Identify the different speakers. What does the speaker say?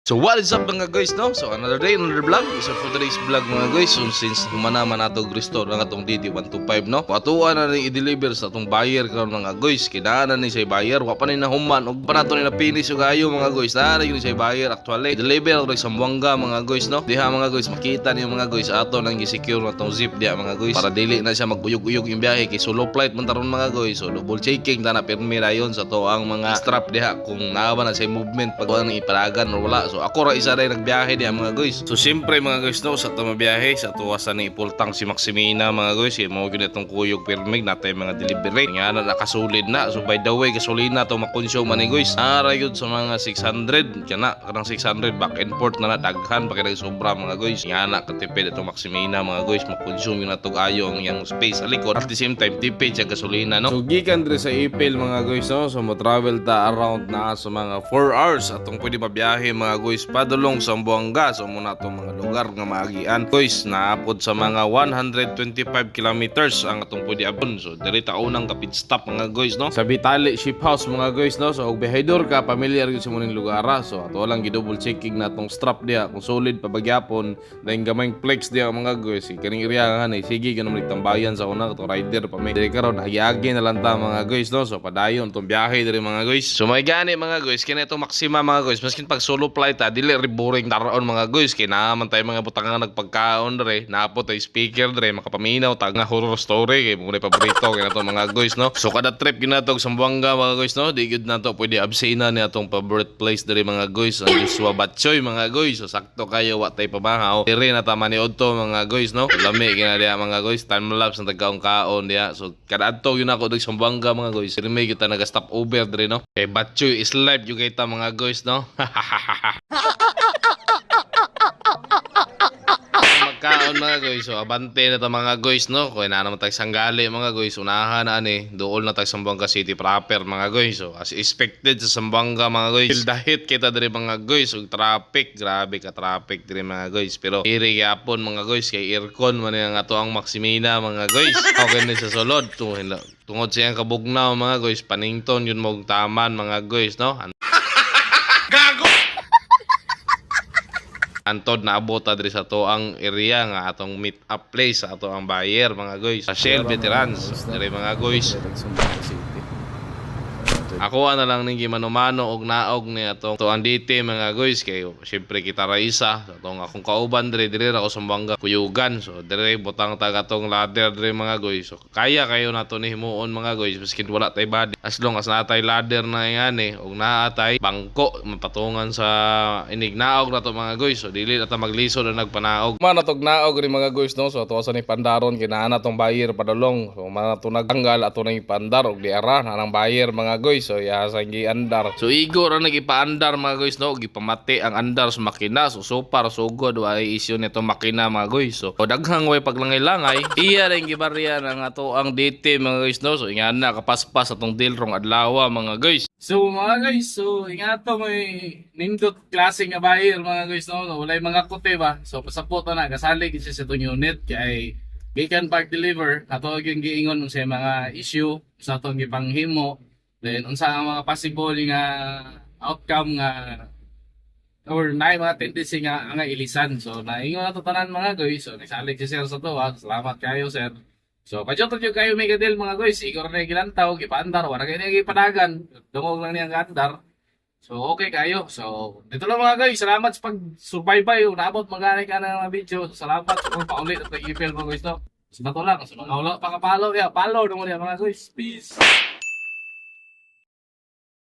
Speaker 1: So what is up mga guys, no? So another day, another vlog. So for today's vlog mga guys, so since humanaman nato restore ng atong DD125, no? Patuan na rin i-deliver sa atong buyer karon mga guys. Kinaanan ni say buyer, wa pa ni nahuman og pa nato ni napili so gayo mga guys. Na rin say buyer actually. Deliver og sa Zamboanga mga guys, no? Diha mga guys makita niyo mga guys ato nang gi-secure na tong zip diha mga guys para dili na siya maguyog-uyog yung biyahe kay solo flight man taron mga guys. So double checking na pirmi rayon sa to ang mga strap diha kung naawa na say movement pag wala nang ipalagan or wala. So ako ra isa rin nagbiyahe diya mga guys. So siyempre mga guys, no, sa tumabiyahe sa tuwasan ni ipultang si Maximina mga guys. Yung mga ganitong kuyog pirmig natay mga delivery nga na nakasulid na. So by the way gasolina to makonsume man ni guys. Arayod sa mga 600 kana kanang 600 back and forth na daghan pa kay sobra mga guys. Nga na katipid itong Maximina mga guys, makonsume yung natog ayo ang yang space sa likod at the same time tipid sa gasolina, no. So gikan diri sa Ipil mga guys, no. So mo travel ta around na sa mga 4 hours atong pwede mabiyahe mga guys padulong sa Zamboanga. So muna itong mga lugar nga maagian guys, naapod sa mga 125 kilometers ang atong pwede abon. So diri ta unang kapit stop mga guys, no, sa Vitali Ship House mga guys, no. So og behedor ka familiar gyud sa muning lugara. So ato lang gi-double checking natong strap diha kung solid pa bagyapon dahil gamayng flex diha mga guys. Kaning area nga ni sige ganun tambayan sa una to rider pa may diri karon hagiagi na lang ta mga guys, no. So padayon tong biyahe diri mga guys. So may gani mga guys kini itong Maxima mga guys, maskin pag solo flight dili boring daron mga guys kay naman tayo mga butang nagpagkaon dre naapot ay speaker dre makapaminaw tag nga horror story kay mo paborito kay nato mga guys, no. So kada trip ginatog sa Zamboanga mga guys, no, di gud nato pwede absina ni atong favorite place dre mga guys ang Joshua Batchoy mga guys. So sakto kayo wa tay pabangaw diri na ta maniod to mga guys, no. Lami gina diha mga guys, time lapse ng tagkaon diha. So kada adto yun ako dog sa Zamboanga mga guys, may kita naga stop over dre, no, kay Batchoy is live yung kita mga guys, no. Kaon mga guys, so abante na ta mga guys, no. Kung na naman tag sanggali mga guys, unahan na ani dool na tag Zamboanga City proper mga guys. So as expected sa Zamboanga mga guys, feel the heat kita diri mga guys ug traffic, grabe ka traffic diri mga guys. Pero iri gyapon mga guys kay aircon man ang ato ang Maximina mga guys. Okay na sa sulod tungod sa iyang kabugnaw mga guys, panington yun mo taman mga guys, no. Antod na abota diri sa to ang area nga atong meet up place sa ato ang buyer mga guys sa Shell Veterans diri mga guys. Ako na lang ning gimano-mano og naog ni atong to ang DT mga guys kay syempre kita ra isa so atong akong kauban diri ra ko sa Zamboanga kuyugan. So diri butang tag atong ladder diri mga guys. So kaya kayo nato ni himuon mga guys maski wala tay body as long as natay ladder na ngani og naatay bangko mapatungan sa inig naog nato mga guys. So dili na ta maglisod na nagpanaog man natog naog ri mga guys, no. So ato sa ni pandaron kinahanglan atong buyer padulong. So man nato nagtanggal ato nang ipandar og diara na nang buyer mga guys. So yasang giandar. So igo ra nagipaandar mga guys, no, gipamati ang andar sa makina. So para sugod way issue nito makina mga guys. So daghang way paglangay-langay iya ring gibarya ng ato ang DT mga guys, no. So ingana na kapaspas atong dilrong adlaw mga guys. So mga guys, so ingato may nindot klaseng nga buyer mga guys, no. Walay mga kote ba. So pasapot na gasalig siya sa itong unit kay gikan pag deliver ato gyud giingon sa mga issue sa atong gipanghimo. Then unsa ang mga possible nga outcome nga or na mga tendency nga ilisan. So naingon na to tanan mga guys. So nagsalig si sir sa to ha. Salamat kayo sir. So pajotot yung kayo mega deal mga guys. Igor na gilantaw, gipaandar, wala kayo na gipanagan. Dungog lang niyang andar. So okay kayo. So dito lang mga guys. Salamat sa pag-subaybay. Naabot magani ka na mga video. Salamat sa paulit at nag-email mga guys, no. So nato lang. So mga wala pa kapalo. Follow naman yan mga guys. Peace.